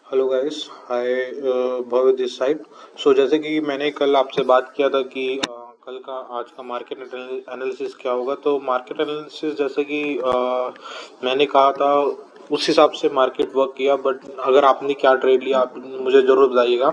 Hello guys, hi. Bhavya this side. So जैसे कि मैंने कल आपसे बात किया था कि कल का आज का मार्केट एनालिसिस क्या होगा। तो मार्केट एनालिसिस जैसे कि मैंने कहा था उस हिसाब से मार्केट वर्क किया। बट अगर आपने क्या ट्रेड लिया आप मुझे ज़रूर बताइएगा।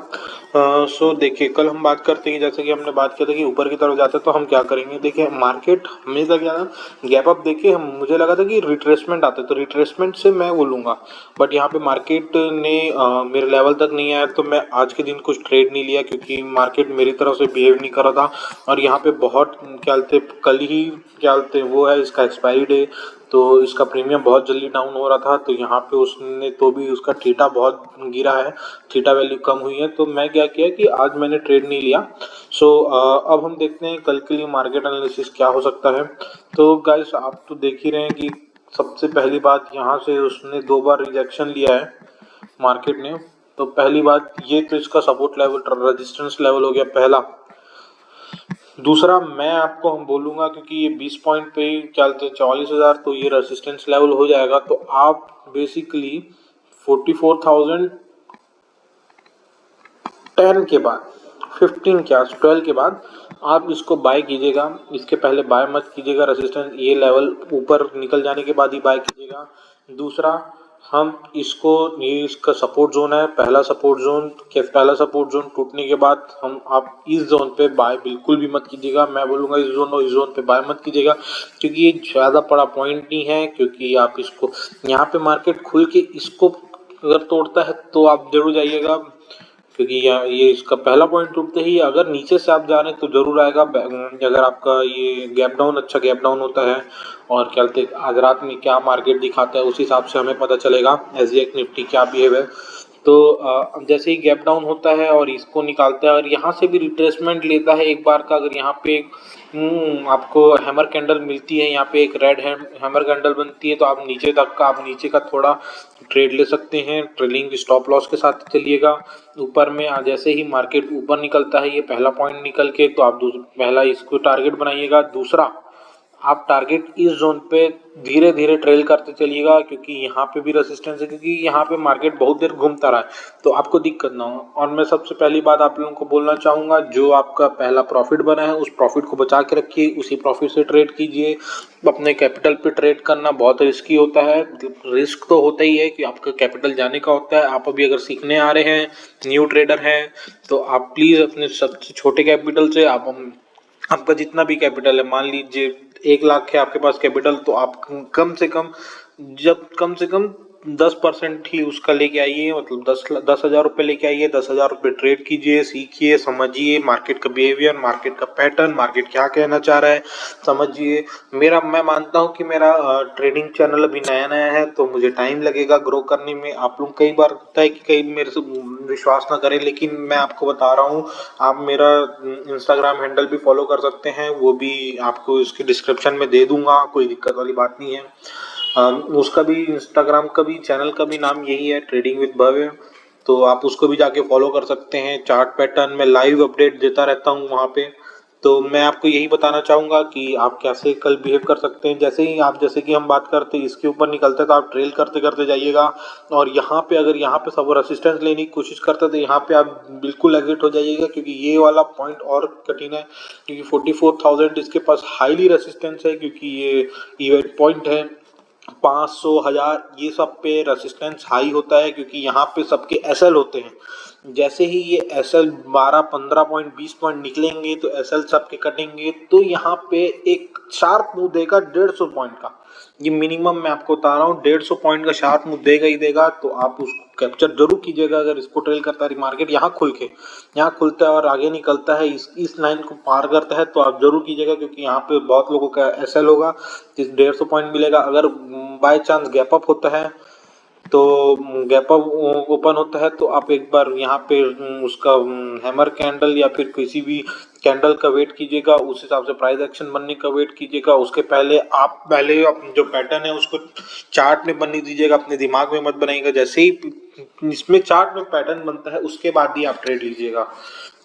सो देखिए, कल हम बात करते हैं जैसे कि हमने बात किया था कि ऊपर की तरफ जाते हैं तो हम क्या करेंगे। देखिए, मार्केट हमेशा क्या था, गैप अप देखिए, हम मुझे लगा था कि रिट्रेसमेंट आते तो रिट्रेसमेंट से मैं वो लूँगा। बट यहाँ पे मार्केट ने मेरे लेवल तक नहीं आया तो मैं आज के दिन कुछ ट्रेड नहीं लिया क्योंकि मार्केट मेरी तरफ से बिहेव नहीं कर रहा था। और यहाँ पे बहुत क्या बोलते, कल ही क्या बोलते वो है इसका एक्सपायरी डे, तो इसका प्रीमियम बहुत जल्दी डाउन हो रहा था। तो यहाँ पे उसने तो भी उसका थीटा बहुत गिरा है, थीटा वैल्यू कम हुई है। तो मैं क्या किया कि आज मैंने ट्रेड नहीं लिया। सो अब हम देखते हैं कल के लिए मार्केट एनालिसिस क्या हो सकता है। तो गाइस, आप तो देख ही रहे हैं कि सबसे पहली बात यहाँ से उसने 2 बार रिजेक्शन लिया है मार्केट ने। तो पहली बात ये तो इसका सपोर्ट लेवल रेजिस्टेंस लेवल हो गया पहला। दूसरा मैं आपको हम बोलूँगा क्योंकि ये 20 पॉइंट पे ही चलते 44,000 तो ये रेजिस्टेंस लेवल हो जाएगा। तो आप बेसिकली 44,010 के बाद 15 क्या 12 के बाद आप इसको बाय कीजिएगा। इसके पहले बाय मत कीजिएगा। रेजिस्टेंस ये लेवल ऊपर निकल जाने के बाद ही बाय कीजिएगा। दूसरा, हम इसको ये इसका सपोर्ट जोन है, पहला सपोर्ट जोन टूटने के बाद हम आप इस जोन पे बाय बिल्कुल भी मत कीजिएगा। मैं बोलूँगा इस जोन और इस जोन पे बाय मत कीजिएगा क्योंकि ये ज़्यादा बड़ा पॉइंट नहीं है। क्योंकि आप इसको यहाँ पे मार्केट खुल के इसको अगर तोड़ता है तो आप जरूर जाइएगा क्योंकि ये इसका पहला पॉइंट टूटते ही अगर नीचे से आप जा रहे हैं तो जरूर आएगा। अगर आपका ये गैप डाउन अच्छा गैप डाउन होता है और क्या बोलते हैं आज रात में क्या मार्केट दिखाता है उस हिसाब से हमें पता चलेगा एसजीएक्स निफ्टी क्या बिहेव है। तो जैसे ही गैप डाउन होता है और इसको निकालता है और यहाँ से भी रिट्रेसमेंट लेता है एक बार का। अगर यहाँ पे आपको हैमर कैंडल मिलती है, यहाँ पे एक रेड हैमर कैंडल बनती है तो आप नीचे का थोड़ा ट्रेड ले सकते हैं। ट्रेलिंग स्टॉप लॉस के साथ चलिएगा। ऊपर में जैसे ही मार्केट ऊपर निकलता है ये पहला पॉइंट निकल के तो आप पहला इसको टारगेट बनाइएगा। दूसरा, आप टारगेट इस जोन पे धीरे धीरे ट्रेल करते चलिएगा क्योंकि यहाँ पे भी रेसिस्टेंस है। क्योंकि यहाँ पे मार्केट बहुत देर घूमता रहा है तो आपको दिक्कत ना हो। और मैं सबसे पहली बात आप लोगों को बोलना चाहूँगा, जो आपका पहला प्रॉफिट बना है उस प्रॉफिट को बचा के रखिए, उसी प्रॉफिट से ट्रेड कीजिए। अपने कैपिटल पे ट्रेड करना बहुत रिस्की होता है। रिस्क तो होता ही है कि आपका कैपिटल जाने का होता है। आप अभी अगर सीखने आ रहे हैं, न्यू ट्रेडर हैं, तो आप प्लीज़ अपने सबसे छोटे कैपिटल से आपका जितना भी कैपिटल है, मान लीजिए 1 लाख है आपके पास कैपिटल, तो आप कम से कम 10% ही उसका लेके आइए। मतलब 10,000 रुपये लेके आइए। 10,000 रुपये ट्रेड कीजिए, सीखिए, समझिए मार्केट का बिहेवियर, मार्केट का पैटर्न, मार्केट क्या कहना चाह रहा है, समझिए। मैं मानता हूँ कि मेरा ट्रेडिंग चैनल अभी नया नया है तो मुझे टाइम लगेगा ग्रो करने में। आप लोग कई बार होता है कि कई मेरे से विश्वास ना करें, लेकिन मैं आपको बता रहा हूँ। आप मेरा इंस्टाग्राम हैंडल भी फॉलो कर सकते हैं, वो भी आपको इसके डिस्क्रिप्शन में दे दूंगा, कोई दिक्कत वाली बात नहीं है। उसका भी इंस्टाग्राम का भी चैनल का भी नाम यही है, ट्रेडिंग विद भव्य। तो आप उसको भी जाके फॉलो कर सकते हैं। चार्ट पैटर्न में लाइव अपडेट देता रहता हूँ वहाँ पे। तो मैं आपको यही बताना चाहूँगा कि आप कैसे कल बिहेव कर सकते हैं। जैसे कि हम बात करते हैं इसके ऊपर निकलते हैं तो आप ट्रेल करते करते जाइएगा। और अगर यहाँ पे सब रेसिस्टेंस लेने की कोशिश करते हैं तो यहाँ पे आप बिल्कुल एग्जिट हो जाइएगा क्योंकि ये वाला पॉइंट और कठिन है। क्योंकि 44,000 इसके पास हाईली रेसिस्टेंस है क्योंकि ये इवेंट पॉइंट है। 500 हजार ये सब पे रेसिस्टेंस हाई होता है क्योंकि यहाँ पे सबके एसएल होते हैं। जैसे ही ये एसएल 12 15 पॉइंट 20 पॉइंट निकलेंगे तो एसएल सबके कटेंगे तो यहाँ पे एक शार्प मूव देगा 150 पॉइंट का। ये मिनिमम मैं आपको बता रहा हूँ, 150 पॉइंट का शार्प मूव देगा ही देगा। तो आप उसको कैप्चर जरूर कीजिएगा। अगर इसको ट्रेल करता है मार्केट यहाँ खुलता है और आगे निकलता है, इस लाइन को पार करता है तो आप जरूर कीजिएगा क्योंकि यहाँ पे बहुत लोगों का एसएल होगा। इस 150 पॉइंट मिलेगा। अगर बाय चांस गैप अप होता है तो गैप अप ओपन होता है तो आप एक बार यहाँ पे उसका हैमर कैंडल या फिर किसी भी कैंडल का वेट कीजिएगा। उस हिसाब से प्राइस एक्शन बनने का वेट कीजिएगा। उसके पहले आप जो पैटर्न है उसको चार्ट में बनने दीजिएगा, अपने दिमाग में मत बनाइएगा। जैसे ही इसमें चार्ट में पैटर्न बनता है उसके बाद ही आप ट्रेड लीजिएगा।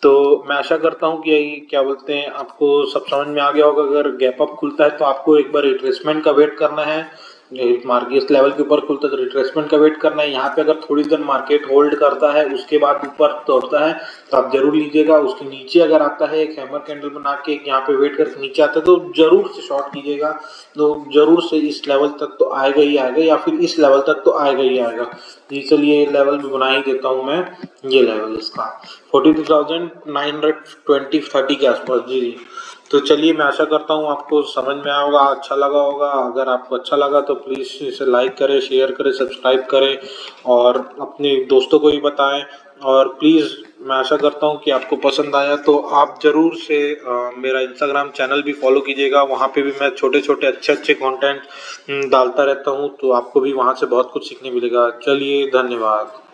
तो मैं आशा करता हूँ कि यही क्या बोलते हैं आपको सब समझ में आ गया होगा। अगर गैप अप खुलता है तो आपको एक बार रिट्रेसमेंट का वेट करना है। मार्केट इस लेवल के ऊपर खुलता है तो रिट्रेसमेंट का वेट करना है। यहाँ पे अगर थोड़ी देर मार्केट होल्ड करता है उसके बाद ऊपर तोड़ता है तो आप जरूर लीजिएगा। उसके नीचे अगर आता है एक हैमर कैंडल बना के यहाँ पे वेट करके नीचे आता है तो जरूर से शॉर्ट कीजिएगा। तो जरूर से इस लेवल तक तो आएगा ही आएगा, या फिर इस लेवल तक तो आएगा ही आएगा। चलिए लेवल भी बना ही देता हूँ मैं। ये लेवल इसका 42,920-30 के आसपास। जी जी। तो चलिए मैं आशा करता हूँ आपको समझ में आया होगा, अच्छा लगा होगा। अगर आपको अच्छा लगा तो प्लीज़ इसे लाइक करें, शेयर करें, सब्सक्राइब करें और अपने दोस्तों को भी बताएं। और प्लीज़ मैं आशा करता हूँ कि आपको पसंद आया तो आप ज़रूर से मेरा इंस्टाग्राम चैनल भी फॉलो कीजिएगा। वहाँ पे भी मैं छोटे छोटे अच्छे अच्छे कंटेंट डालता रहता हूँ, तो आपको भी वहाँ से बहुत कुछ सीखने मिलेगा। चलिए धन्यवाद।